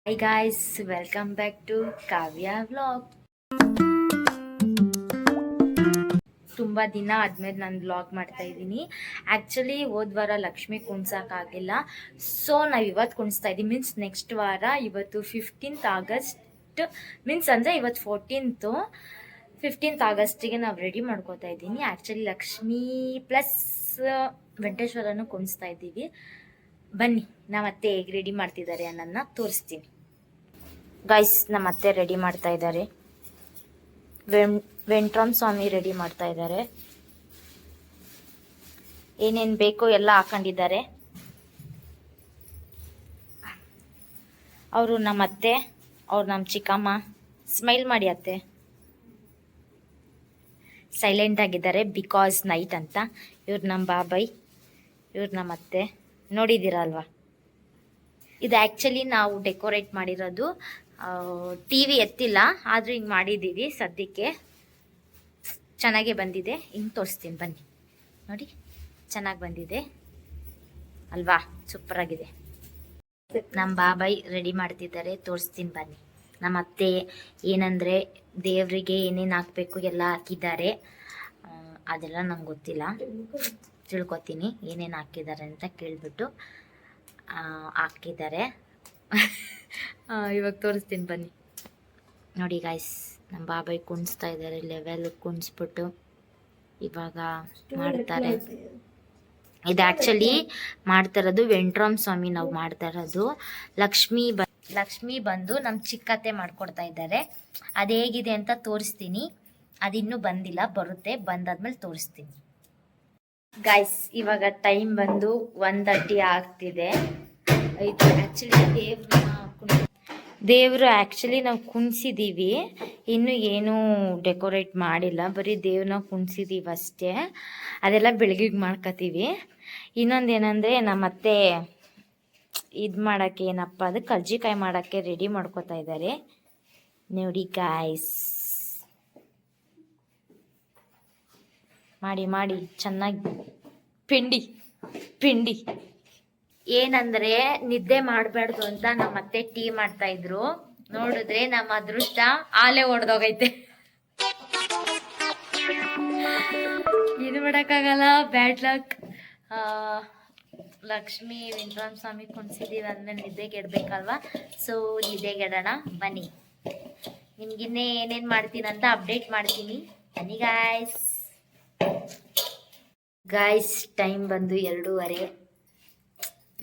Hi guys, welcome back to Kavya vlog. ತುಂಬ ದಿನ ಆದ್ಮೇಲೆ ನಾನು ವ್ಲಾಗ್ ಮಾಡ್ತಾ ಇದ್ದೀನಿ. ಆ್ಯಕ್ಚುಲಿ ಹೋದ ವಾರ ಲಕ್ಷ್ಮಿ ಕುಣ್ಸೋಕ್ಕಾಗಿಲ್ಲ, ಸೊ ನಾವು ಇವತ್ತು ಕುಣಿಸ್ತಾ ಇದ್ದೀವಿ. ಮೀನ್ಸ್ ನೆಕ್ಸ್ಟ್ ವಾರ, ಇವತ್ತು 15th ಆಗಸ್ಟ್, ಮೀನ್ಸ್ ಅಂದರೆ ಇವತ್ತು 15th ಆಗಸ್ಟಿಗೆ ನಾವು ರೆಡಿ ಮಾಡ್ಕೋತಾ ಇದ್ದೀನಿ. ಆ್ಯಕ್ಚುಲಿ ಲಕ್ಷ್ಮಿ ಪ್ಲಸ್ ವೆಂಕಟೇಶ್ವರನು ಕುಣಿಸ್ತಾ ಇದ್ದೀವಿ. ಬನ್ನಿ ನಮ್ಮ ಅತ್ತೆ ಹೇಗೆ ರೆಡಿ ಮಾಡ್ತಿದ್ದಾರೆ ಅನ್ನೋದನ್ನ ತೋರಿಸ್ತೀನಿ. ಗೈಸ್, ನಮ್ಮ ಅತ್ತೆ ರೆಡಿ ಮಾಡ್ತಾ ಇದ್ದಾರೆ. ವೆಂಟ್ರಾಮ್ ಸ್ವಾಮಿ ರೆಡಿ ಮಾಡ್ತಾ ಇದ್ದಾರೆ. ಏನೇನು ಬೇಕೋ ಎಲ್ಲ ಹಾಕೊಂಡಿದ್ದಾರೆ. ಅವರು ನಮ್ಮ ಅತ್ತೆ, ಅವ್ರು ನಮ್ಮ ಚಿಕ್ಕಮ್ಮ. ಸ್ಮೈಲ್ ಮಾಡಿ ಅತ್ತೆ. ಸೈಲೆಂಟ್ ಆಗಿದ್ದಾರೆ ಬಿಕಾಸ್ ನೈಟ್ ಅಂತ. ಇವ್ರು ನಮ್ಮ ಬಾಬಾಯ್, ಇವ್ರು ನಮ್ಮ ಅತ್ತೆ. ನೋಡಿದ್ದೀರಾ ಅಲ್ವಾ? ಇದು ಆ್ಯಕ್ಚುಲಿ ನಾವು ಡೆಕೋರೇಟ್ ಮಾಡಿರೋದು. ಟಿ ವಿ ಎತ್ತಿಲ್ಲ, ಆದರೂ ಹಿಂಗೆ ಮಾಡಿದ್ದೀವಿ. ಸದ್ಯಕ್ಕೆ ಚೆನ್ನಾಗೇ ಬಂದಿದೆ. ಹಿಂಗೆ ತೋರಿಸ್ತೀನಿ ಬನ್ನಿ. ನೋಡಿ, ಚೆನ್ನಾಗಿ ಬಂದಿದೆ ಅಲ್ವಾ? ಸೂಪರಾಗಿದೆ. ನಮ್ಮ ಬಾಬಾಯ್ ರೆಡಿ ಮಾಡ್ತಿದ್ದಾರೆ, ತೋರಿಸ್ತೀನಿ ಬನ್ನಿ. ನಮ್ಮ ಅತ್ತೆ ಏನಂದರೆ ದೇವರಿಗೆ ಏನೇನು ಹಾಕಬೇಕು ಎಲ್ಲ ಹಾಕಿದ್ದಾರೆ. ಅದೆಲ್ಲ ನಂಗೆ ಗೊತ್ತಿಲ್ಲ, ತಿಳ್ಕೊತೀನಿ ಏನೇನು ಹಾಕಿದ್ದಾರೆ ಅಂತ ಕೇಳಿಬಿಟ್ಟು ಹಾಕಿದ್ದಾರೆ. ಇವಾಗ ತೋರಿಸ್ತೀನಿ ಬನ್ನಿ. ನೋಡಿ ಗಾಯ್ಸ್, ನಮ್ಮ ಬಾಬಾಯ್ ಕುಣಿಸ್ತಾ ಇದ್ದಾರೆ. ಲೆವೆಲ್ ಕುಣಿಸ್ಬಿಟ್ಟು ಇವಾಗ ಮಾಡ್ತಾರೆ. ಇದು ಆ್ಯಕ್ಚುಲಿ ಮಾಡ್ತಾ ಇರೋದು ವೆಂಟ್ರಾಮ್ ಸ್ವಾಮಿ ನಾವು ಮಾಡ್ತಾ ಇರೋದು. ಲಕ್ಷ್ಮಿ ಬಂದು ನಮ್ಮ ಚಿಕ್ಕತ್ತೆ ಮಾಡ್ಕೊಡ್ತಾ ಇದ್ದಾರೆ. ಅದು ಹೇಗಿದೆ ಅಂತ ತೋರಿಸ್ತೀನಿ. ಅದಿನ್ನೂ ಬಂದಿಲ್ಲ, ಬರುತ್ತೆ. ಬಂದಾದ್ಮೇಲೆ ತೋರಿಸ್ತೀನಿ. ಗಾಯ್ಸ್, ಇವಾಗ ಟೈಮ್ ಬಂದು 1:30 ಆಗ್ತಿದೆ. ಇದು ಆ್ಯಕ್ಚುಲಿ ದೇವರು ಆ್ಯಕ್ಚುಲಿ ನಾವು ಕುಣಿಸಿದ್ದೀವಿ. ಇನ್ನೂ ಏನೂ ಡೆಕೋರೇಟ್ ಮಾಡಿಲ್ಲ, ಬರೀ ದೇವ್ರನ್ನ ಕುಣಿಸಿದ್ದೀವಿ ಅಷ್ಟೇ. ಅದೆಲ್ಲ ಬೆಳಗ್ಗೆ ಮಾಡ್ಕೋತೀವಿ. ಇನ್ನೊಂದು ಏನಂದರೆ ನಮ್ಮ ಅತ್ತೆ ಇದು ಮಾಡೋಕ್ಕೆ, ಏನಪ್ಪ ಅದು ಕರ್ಜಿಕಾಯಿ ಮಾಡೋಕ್ಕೆ ರೆಡಿ ಮಾಡ್ಕೋತಾ ಇದ್ದಾರೆ. ನೋಡಿ ಗಾಯ್ಸ್, ಮಾಡಿ ಮಾಡಿ ಚೆನ್ನಾಗಿ ಪಿಂಡಿ ಏನಂದ್ರೆ ನಿದ್ದೆ ಮಾಡಬಾರ್ದು ಅಂತ ನಮ್ಮ ಅತ್ತೆ ಟೀ ಮಾಡ್ತಾ ಇದ್ರು. ನೋಡಿದ್ರೆ ನಮ್ಮ ಅದೃಷ್ಟ ಆಲೆ ಹೊಡೆದೋಗೈತೆ. ಇದು ಮಾಡಕ್ಕಾಗಲ್ಲ, ಬ್ಯಾಡ್ ಲಕ್. ಲಕ್ಷ್ಮಿ ವೆಂಕಟರಾಮ ಸ್ವಾಮಿ ಕುಣಿಸಿದೀವಿ ಅಂದ್ಮೇಲೆ ನಿದ್ದೆಗೆ ಇಡ್ಬೇಕಲ್ವಾ? ಸೊ ನಿದ್ದೆಗೆ ಇಡೋಣ ಬನ್ನಿ. ನಿಮ್ಗಿನ್ನೇ ಏನೇನು ಮಾಡ್ತೀನಿ ಅಂತ ಅಪ್ಡೇಟ್ ಮಾಡ್ತೀನಿ. ಬನ್ನಿ ಗಾಯ್ಸ್, ಟೈಮ್ ಬಂದು 2:30.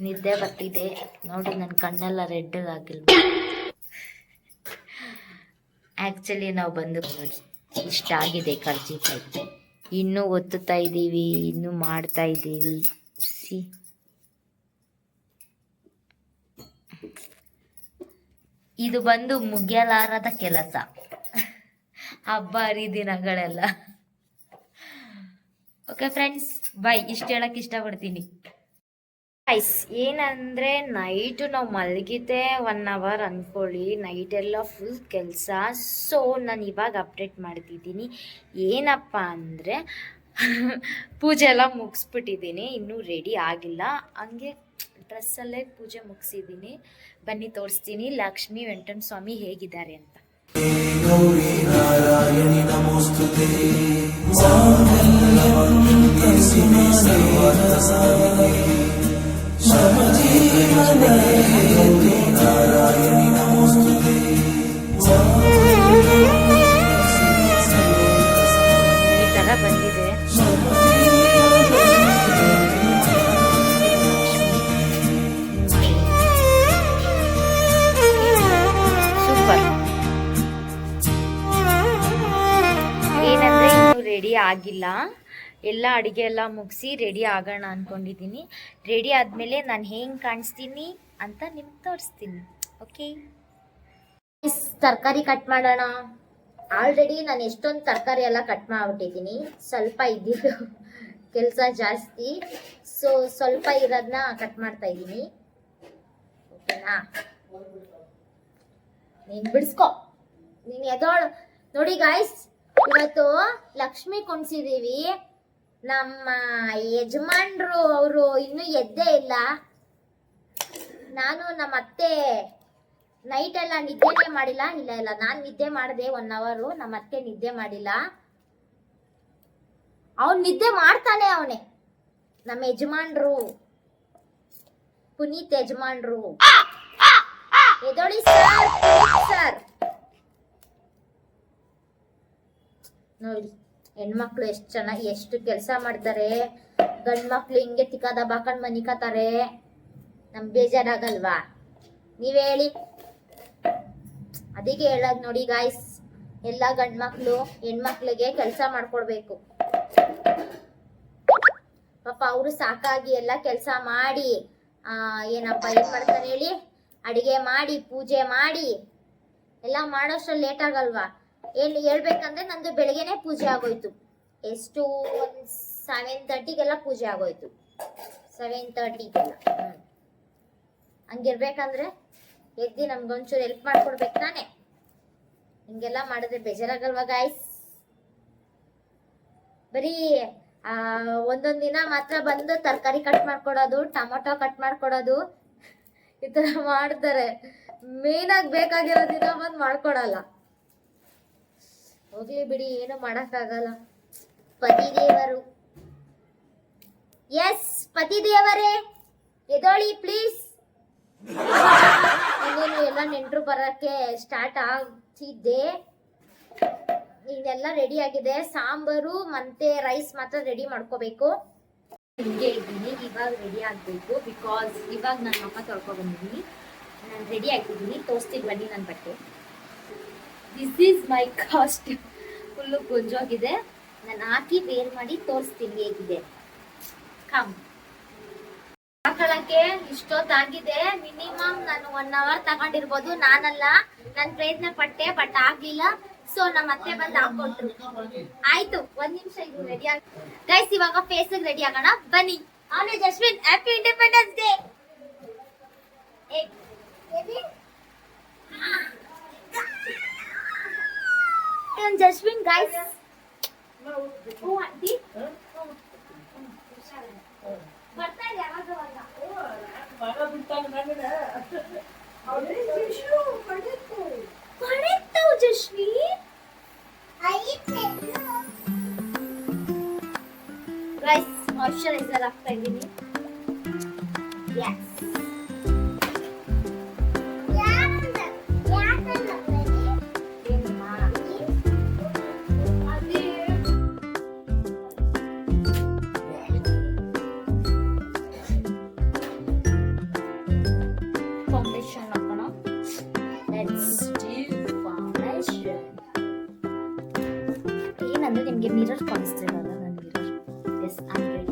ನಿದ್ದೆ ಬರ್ತಿದೆ ನೋಡಿ, ನನ್ನ ಕಣ್ಣೆಲ್ಲ ರೆಡ್ ಆಗಿಲ್ಲ. ಆ್ಯಕ್ಚುಲಿ ನಾವು ಬಂದು ನೋಡಿ ಇಷ್ಟ ಆಗಿದೆ ಕರ್ಜಿಕಾಯಿ. ಇನ್ನೂ ಒತ್ತುತ್ತಾ ಇದ್ದೀವಿ, ಇನ್ನೂ ಮಾಡ್ತಾ ಇದ್ದೀವಿ. ಇದು ಬಂದು ಮುಗಿಯಲಾರದ ಕೆಲಸ, ಹಬ್ಬ ಹರಿದಿನಗಳೆಲ್ಲ. ಓಕೆ ಫ್ರೆಂಡ್ಸ್, ಬಾಯ್. ಇಷ್ಟು ಹೇಳಕ್ಕೆ ಇಷ್ಟಪಡ್ತೀನಿ. ಗೈಸ್, ಏನಂದರೆ ನೈಟು ನಾವು ಮಲಗಿದ್ದೆ 1 hour ಅಂದ್ಕೊಳ್ಳಿ. ನೈಟೆಲ್ಲ ಫುಲ್ ಕೆಲಸ. ಸೊ ನಾನು ಇವಾಗ ಅಪ್ಡೇಟ್ ಮಾಡ್ತಿದ್ದೀನಿ. ಏನಪ್ಪ ಅಂದರೆ ಪೂಜೆ ಎಲ್ಲ ಮುಗಿಸ್ಬಿಟ್ಟಿದ್ದೀನಿ, ಇನ್ನೂ ರೆಡಿ ಆಗಿಲ್ಲ. ಹಂಗೆ ಡ್ರೆಸ್ಸಲ್ಲೇ ಪೂಜೆ ಮುಗಿಸಿದ್ದೀನಿ. ಬನ್ನಿ ತೋರಿಸ್ತೀನಿ ಲಕ್ಷ್ಮಿ ವೆಂಕಟೇಶ್ವರ ಸ್ವಾಮಿ ಹೇಗಿದ್ದಾರೆ ಅಂತ. ಈ ತರ ಬಂದಿದೆ. ಸೂಪರ್. ಏನಂದ್ರೆ ಇನ್ನೂ ರೆಡಿ ಆಗಿಲ್ಲ. ಎಲ್ಲ ಅಡುಗೆ ಎಲ್ಲ ಮುಗಿಸಿ ರೆಡಿ ಆಗೋಣ ಅಂದ್ಕೊಂಡಿದ್ದೀನಿ. ರೆಡಿ ಆದಮೇಲೆ ನಾನು ಹೆಂಗೆ ಕಾಣಿಸ್ತೀನಿ ಅಂತ ನಿಮ್ಗೆ ತೋರಿಸ್ತೀನಿ. ಓಕೆ, ತರಕಾರಿ ಕಟ್ ಮಾಡೋಣ. ಆಲ್ರೆಡಿ ನಾನು ಎಷ್ಟೊಂದು ತರಕಾರಿ ಎಲ್ಲ ಕಟ್ ಮಾಡಿಬಿಟ್ಟಿದ್ದೀನಿ. ಸ್ವಲ್ಪ ಇದ್ದಿದ್ದು ಕೆಲಸ ಜಾಸ್ತಿ, ಸೊ ಸ್ವಲ್ಪ ಇರೋದನ್ನ ಕಟ್ ಮಾಡ್ತಾ ಇದ್ದೀನಿ. ಓಕೆನಾ? ನೀನು ಬಿಡಿಸ್ಕೊ, ನೀನು ಎದೋಳು. ನೋಡಿ ಗಾಯ್ಸ್, ಇವತ್ತು ಲಕ್ಷ್ಮಿ ಕುಣಿಸಿದ್ದೀವಿ. ನಮ್ಮ ಯಜಮಾನ್ರು ಅವರು ಇನ್ನೂ ಎದ್ದೇ ಇಲ್ಲ. ನಾನು ನಮ್ಮ ಅತ್ತೆ ನೈಟ್ ಎಲ್ಲ ನಿದ್ದೆನೇ ಮಾಡಿಲ್ಲ. ಇಲ್ಲ ನಾನ್ ನಿದ್ದೆ ಮಾಡಿದೆ 1 hour. ನಮ್ಮ ಅತ್ತೆ ನಿದ್ದೆ ಮಾಡಿಲ್ಲ. ಅವ್ನ್ ನಿದ್ದೆ ಮಾಡ್ತಾನೆ ಅವನೇ, ನಮ್ಮ ಯಜಮಾನ್ರು, ಪುನೀತ್ ಯಜಮಾನ್ರು. ಎದೊಳಿ ಸರ್. ನೋಡಿ ಹೆಣ್ಮಕ್ಳು ಎಷ್ಟು ಕೆಲಸ ಮಾಡ್ತಾರೆ. ಗಂಡ್ ಮಕ್ಳು ಹಿಂಗೆ ತಿಕ್ಕ ದಬಾಕೊಂಡ್ ಮನಿಕತಾರೆ. ನಮ್ ಬೇಜಾರಾಗಲ್ವಾ? ನೀವೇ ಹೇಳಿ. ಅದಕ್ಕೆ ಹೇಳದ್ ನೋಡಿ ಗಾಯ್ಸ್, ಎಲ್ಲಾ ಗಂಡ್ ಮಕ್ಳು ಹೆಣ್ಮಕ್ಳಿಗೆ ಕೆಲಸ ಮಾಡ್ಕೊಡ್ಬೇಕು. ಪಾಪ ಅವರು ಸಾಕಾಗಿ ಎಲ್ಲ ಕೆಲಸ ಮಾಡಿ ಏನ್ ಮಾಡ್ತಾರೆ ಹೇಳಿ, ಅಡಿಗೆ ಮಾಡಿ ಪೂಜೆ ಮಾಡಿ ಎಲ್ಲ ಮಾಡೋಷ್ಟ್ರಲ್ಲಿ ಲೇಟ್ ಆಗಲ್ವಾ? ಹೇಳ್ಬೇಕಂದ್ರೆ ನಂದು ಬೆಳಗ್ಗೆನೆ ಪೂಜೆ ಆಗೋಯ್ತು. ಎಷ್ಟು 7:30ಗೆಲ್ಲ ಪೂಜೆ ಆಗೋಯ್ತು. 7:30ಗೆಲ್ಲ. ಹಂಗಿರ್ಬೇಕಂದ್ರೆ ಎದ್ದಿ ನಮ್ಗೊಂಚೂರು ಹೆಲ್ಪ್ ಮಾಡ್ಕೊಡ್ಬೇಕು ತಾನೆ. ಹಿಂಗೆಲ್ಲ ಮಾಡಿದ್ರೆ ಬೇಜಾರಾಗಲ್ವಾ ಗಾಯ್ಸ್? ಬರೀ ಒಂದೊಂದ್ ದಿನ ಮಾತ್ರ ಬಂದು ತರಕಾರಿ ಕಟ್ ಮಾಡ್ಕೊಡೋದು, ಟೊಮೊಟೊ ಕಟ್ ಮಾಡ್ಕೊಡೋದು, ಈ ತರ ಮಾಡ್ತಾರೆ. ಮೇನ್ ಆಗಿ ಬೇಕಾಗಿರೋ ದಿನ ಬಂದು ಮಾಡ್ಕೊಡಲ್ಲ. ಹೋಗ್ಲಿ ಬಿಡಿ, ಏನು ಮಾಡಕ್ಕಾಗಲ್ಲ. ಪತಿದೇವರು, ಎಸ್ ಪತಿದೇವರೇ ಎದೋಳಿ ಪ್ಲೀಸ್. ಇನ್ನೇನು ಎಲ್ಲ ನೆಂಟರು ಬರಕ್ಕೆ ಸ್ಟಾರ್ಟ್ ಆಗ್ತಿದ್ದೆ. ಇದೆಲ್ಲ ರೆಡಿ ಆಗಿದೆ. ಸಾಂಬಾರು ಮತ್ತೆ ರೈಸ್ ಮಾತ್ರ ರೆಡಿ ಮಾಡ್ಕೋಬೇಕು. ಹಿಂಗೆ ಇದ್ದೀನಿ, ಇವಾಗ ರೆಡಿ ಆಗ್ಬೇಕು. ಬಿಕಾಸ್ ಇವಾಗ ನನ್ನ ಅಮ್ಮ ತೊಳ್ಕೊ ಬಂದಿದ್ದೀನಿ. ನಾನು ರೆಡಿ ಆಗಿದ್ದೀನಿ, ತೋರಿಸ್ತೀನಿ ಬನ್ನಿ ನನ್ನ ಬಟ್ಟೆ. This is my costume. Full ಗೊಂಜೋಗಿದೆ. ನಾನು ಹಾಕಿ ವೇರ್ ಮಾಡಿ ತೋರಿಸ್ತೀನಿ ಹೇಗಿದೆ. ಕಮ್ ಹಾಕೊಳ್ಳಕ್ಕೆ ಇಷ್ಟೊತ್ತಾಗಿದೆ. ಮಿನಿಮಮ್ ನಾನು 1 hour ತಗೊಂಡಿರ್ಬೋದು. ನಾನಲ್ಲ, ನಾನು ಪ್ರಯತ್ನ ಪಟ್ಟೆ, ಬಟ್ ಆಗ್ಲಿಲ್ಲ. ಸೊ ನಮ್ಮ ಅತ್ತೆ ಬಂದು ಹಾಕೊಟ್ರು. ಆಯ್ತು, 1 ನಿಮಿಷ ಇದು ರೆಡಿ ಆಗ ಗೈಸ್. ಇವಾಗ ಫೇಸ್ ರೆಡಿ ಆಗೋಣ ಬನ್ನಿ. ಅವನೇ Justin, happy independence day. Justin guys, ಬರ್ತಾ ಇದೆ ಜಶ್ವಿ. ರೈಸ್ ಮಾಯಿಶ್ಚರೈಸರ್ ಹಾಕ್ತಾ ಇದ್ದೀನಿ. ಫೌಂಡೇಶನ್ ಹಾಕೋಣ. ಏನಂದ್ರೆ ನಿಮ್ಗೆ ಮಿರರ್ ಕಾಣಿಸ್ತಿರಲ್ಲ, ನನ್ನ mirror. Yes, I am ready.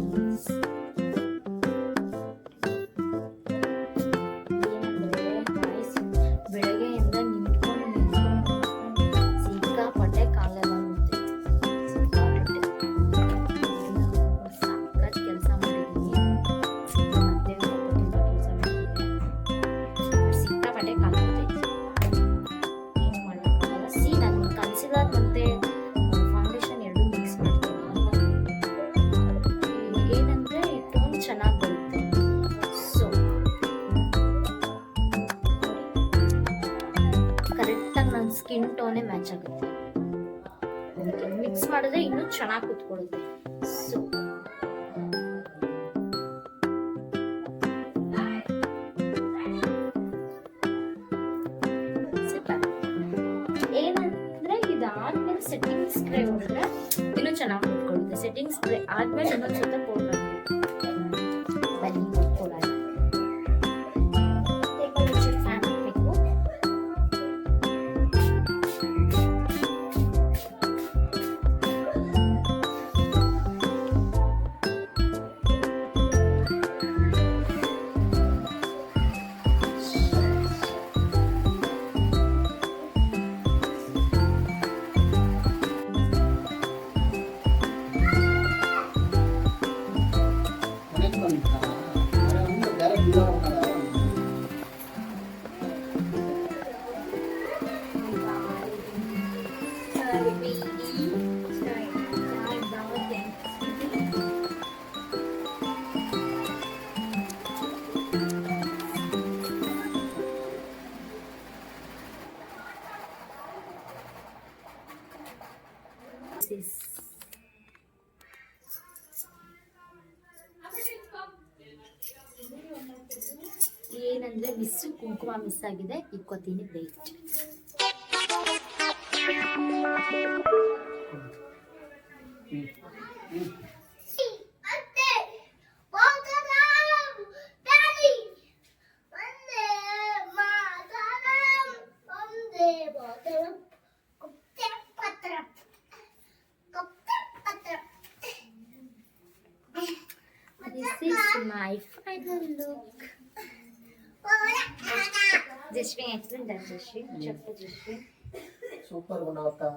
ಬೆಳಗ್ಗೆಯಿಂದ ನಿಂತ್ಕೊಂಡು ಸಿಕ್ಕಾಪಟ್ಟೆ ಕಾಲೆಲ್ಲ ಸಿಕ್ಕಾಪಟ್ಟೆ ಸಾಕಾಗಿ ಕೆಲಸ ಮಾಡಿದ್ದೀನಿ. ಮತ್ತೆ ಕೆಲಸ ಮಾಡಿದ್ದೀನಿ, ಸಿಕ್ಕಾಪಟ್ಟೆ ಕಾಲ ಏನು ಮಾಡೋಕ್ಕಾಗಲ್ಲ. ನಾನು ಕನ್ಸಿಲರ್ ಮತ್ತೆ ಫೌಂಡೇಶನ್ ಎರಡು ಮಿಕ್ಸ್ ಮಾಡ್ತೀನಿ. ಏನಂದ್ರೆ ಈ ಟೋನ್ ಚೆನ್ನಾಗಿ ಬರುತ್ತೆ. ಸೊ ಕರೆಕ್ಟಾಗಿ ನನ್ನ ಸ್ಕಿನ್ ಟೋನೇ ಮ್ಯಾಚ್ ಆಗುತ್ತೆ. ಮಿಕ್ಸ್ ಮಾಡಿದ್ರೆ ಇನ್ನೂ ಚೆನ್ನಾಗಿ ಕೂತ್ಕೊಳ್ಳುತ್ತೆ. ಸೊ ಏನಂದ್ರೆ ಇದಾದ್ಮೇಲೆ ಸೆಟ್ಟಿಂಗ್ ಸ್ಪ್ರೇ ಹೊಡೆದ್ರೆ ಇನ್ನೂ ಚೆನ್ನಾಗಿ ಕೂತ್ಕೊಳ್ಳುತ್ತೆ. ಸೆಟ್ಟಿಂಗ್ ಸ್ಪ್ರೇ ಆದ್ಮೇಲೆ ಇನ್ನೊಂದು ಸ್ವಲ್ಪ ಪೌಡರ್ ಬನ್ನಿ ನೋಡ್ಕೊಳ್ಳೋಣ. ಫ್ಯಾನ್ ಹಾಕಬೇಕು. ಇಸ್ ಏನಂದ್ರೆ ಕುಂಕುಮ ಮಿಸ್ ಆಗಿದೆ, ಇಕ್ಕೋತೀನಿ wait. This is my final look. Jashvi, explain that, Jashvi. Chapter Jashvi. Super बनाता.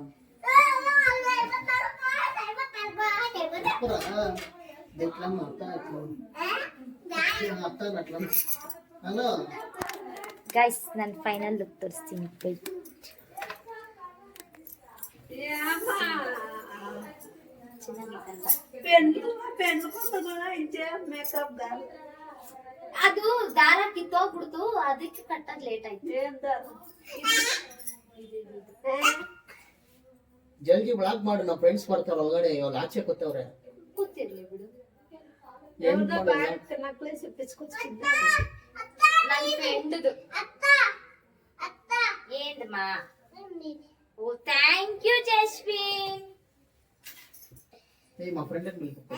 देखला मारता है तो. मारता है मतलब. हेलो. Guys, ನನ್ನ ಫೈನಲ್ ಲುಕ್ ತೋರಿಸ್ತೀನಿ. ವೇಟ್. ಅದು ದಾರ ಕಿತ್ತೋಗ್ಬಿಡ್ತು, ಅದಕ್ಕೆ ಕಟ್ಟದ್ ಲೇಟ್ ಆಯ್ತು. ಜಲ್ದಿ ಬ್ಲಾಕ್ ಮಾಡು, ನಮ್ಮ ಫ್ರೆಂಡ್ಸ್ ಬರ್ತಾರ ಒಳಗಡೆ, ಇವಾಗ ಆಚೆ ಕೂತವ್ರೆ. ಕೂತಿರ್ಲಿ ಬಿಡು. ಏನ್ ಮಾಡೋದು? ನನ್ನ ಫ್ರೆಂಡ್ದು ఏందమ్మా? ఓ థ్యాంక్ యూ జస్విన్. ఏ మా ఫ్రెండ్ అని పిలుపుతాను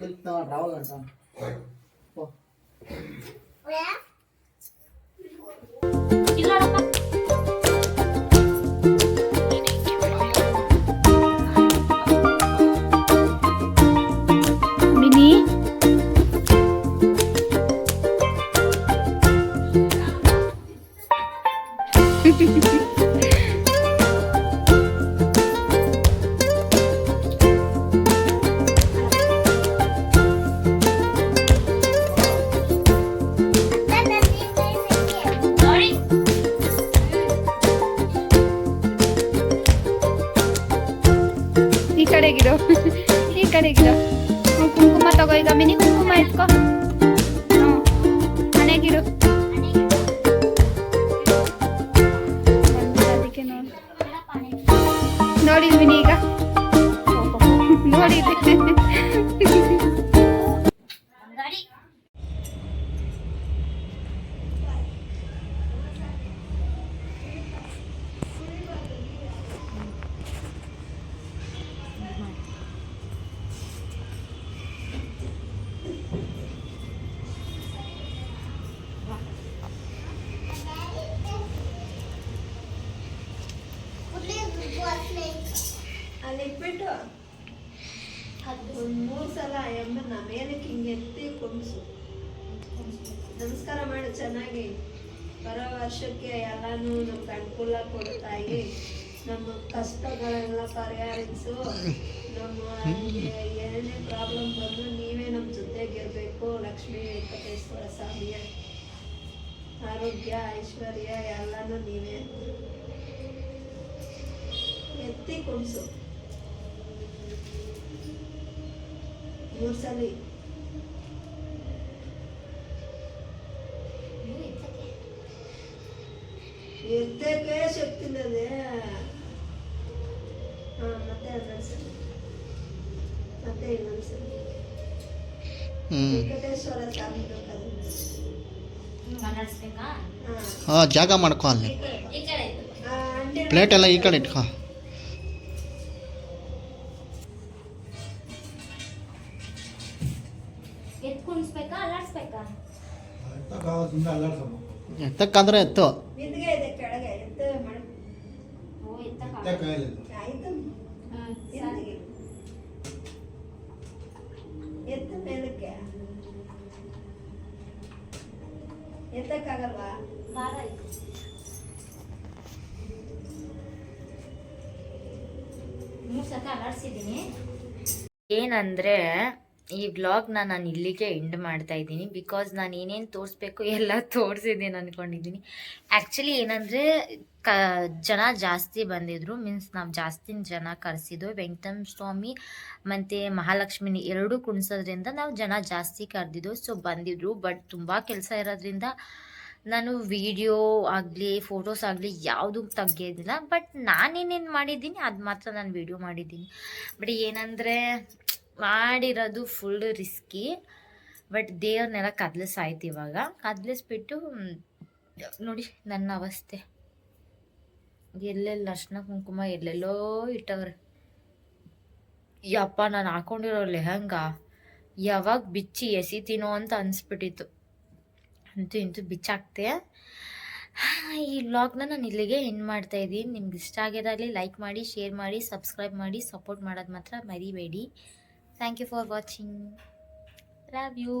పిలుపుతా రావాలంట. మినీ ಈ ಕಡೆಗಿರೋ ಕುಂಕುಮ ತಗೋ. ಈಗ ಮಿನಿ ಕುಂಕುಮ ಎತ್ಕೋ. ಮನೆಗಿರು. ಅದಕ್ಕೆ ನೋಡಿ ಮಿನಿ ಈಗ ನೋಡಿದ್ದೆ. ಅಲ್ಲಿಟ್ಬಿಟ್ಟು ಒಂದು 3 ಸಲ ಎಮ್ಮನ್ನ ಮೇಲಕ್ಕೆ ಹಿಂಗೆ ಎತ್ತಿ ಕುಣಿಸು. ನಮಸ್ಕಾರ ಮಾಡು ಚೆನ್ನಾಗಿ. ಬರೋ ವರ್ಷಕ್ಕೆ ಎಲ್ಲಾನು ನಮ್ಗೆ ಅನುಕೂಲ ಕೊಡ್ತಾಯಿ. ನಮ್ಮ ಕಷ್ಟಗಳೆಲ್ಲ ಪರಿಹರಿಸು. ನಮ್ಮ ಏನೇ ಪ್ರಾಬ್ಲಮ್ ಬಂದು ನೀವೇ ನಮ್ಮ ಜೊತೆಗಿರಬೇಕು. ಲಕ್ಷ್ಮೀ ವೆಂಕಟೇಶ್ವರ ಸ್ವಾಮಿಯ ಆರೋಗ್ಯ ಐಶ್ವರ್ಯ ಎಲ್ಲಾನು ನೀವೇ. ಎತ್ತಿ ಕುಣಿಸು 3 ಸಲ. ಎತ್ತಕ್ಕೆ ಶಕ್ತಿ ಇಲ್ಲದೆ. ಮತ್ತೆ ಇನ್ನೊಂದ್ಸಲಿ, ಮತ್ತೆ ಇನ್ನೊಂದ್ಸಲಿ ವೆಂಕಟೇಶ್ವರ ಸ್ವಾಮಿ ಜಾಗ ಮಾಡ್ಕೊ. ಅಲ್ಲಿ ಪ್ಲೇಟ್ ಎಲ್ಲ ಈ ಕಡೆ ಇಟ್ಕೊ. ಎತ್ತಕ್ಕಂದ್ರೆ ಎತ್ತು. ಎತ್ತು ಮೇಲಕ್ಕೆ ಎತ್ತಕ್ಕಾಗಲ್ವಾ? ಏನಂದ್ರೆ ಈ ವ್ಲಾಗ್ನ ನಾನು ಇಲ್ಲಿಗೆ ಎಂಡ್ ಮಾಡ್ತಾ ಇದ್ದೀನಿ. ಬಿಕಾಸ್ ನಾನು ಏನೇನು ತೋರಿಸ್ಬೇಕು ಎಲ್ಲ ತೋರಿಸಿದ್ದೀನಿ ಅಂದ್ಕೊಂಡಿದ್ದೀನಿ. ಆ್ಯಕ್ಚುಲಿ ಏನಂದರೆ ಜನ ಜಾಸ್ತಿ ಬಂದಿದ್ರು. ಮೀನ್ಸ್ ನಾವು ಜಾಸ್ತಿ ಜನ ಕರೆಸಿದ್ದು. ವೆಂಕಟೇಶ್ವರ ಸ್ವಾಮಿ ಮತ್ತು ಮಹಾಲಕ್ಷ್ಮಿನಿ ಎರಡೂ ಕುಣಿಸೋದ್ರಿಂದ ನಾವು ಜನ ಜಾಸ್ತಿ ಕರೆದಿದ್ದು. ಸೊ ಬಂದಿದ್ರು. ಬಟ್ ತುಂಬ ಕೆಲಸ ಇರೋದ್ರಿಂದ ನಾನು ವಿಡಿಯೋ ಆಗಲಿ ಫೋಟೋಸ್ ಆಗಲಿ ಯಾವುದೂ ತೆಗಿಯೋದಿಲ್ಲ. ಬಟ್ ನಾನೇನೇನು ಮಾಡಿದ್ದೀನಿ ಅದು ಮಾತ್ರ ನಾನು ವಿಡಿಯೋ ಮಾಡಿದ್ದೀನಿ. ಬಟ್ ಏನಂದರೆ ಮಾಡಿರೋದು ಫುಲ್ ರಿಸ್ಕಿ. ಬಟ್ ದೇವ್ರನ್ನೆಲ್ಲ ಕದಲಿಸಾಯ್ತು. ಇವಾಗ ಕದಲಿಸ್ಬಿಟ್ಟು ನೋಡಿ ನನ್ನ ಅವಸ್ಥೆ, ಎಲ್ಲೆಲ್ಲ ಅರ್ಶಿನ ಕುಂಕುಮ ಎಲ್ಲೆಲ್ಲೋ ಇಟ್ಟವ್ರೆ. ಯಪ್ಪ, ನಾನು ಹಾಕೊಂಡಿರೋ ಲೆಹಂಗಾ ಯಾವಾಗ ಬಿಚ್ಚಿ ಎಸಿತೀನೋ ಅಂತ ಅನಿಸ್ಬಿಟ್ಟಿತ್ತು. ಅಂತೂ ಇಂತೂ ಬಿಚ್ಚಾಕ್ತೆ. ಈ ವ್ಲಾಗ್ನ ನಾನು ಇಲ್ಲಿಗೆ ಎಂಡ್ ಮಾಡ್ತಾ ಇದ್ದೀನಿ. ನಿಮ್ಗೆ ಇಷ್ಟ ಆಗಿರೋದಾಗಲಿ ಲೈಕ್ ಮಾಡಿ, ಶೇರ್ ಮಾಡಿ, ಸಬ್ಸ್ಕ್ರೈಬ್ ಮಾಡಿ, ಸಪೋರ್ಟ್ ಮಾಡೋದು ಮಾತ್ರ ಮರಿಬೇಡಿ. Thank you for watching. Love you.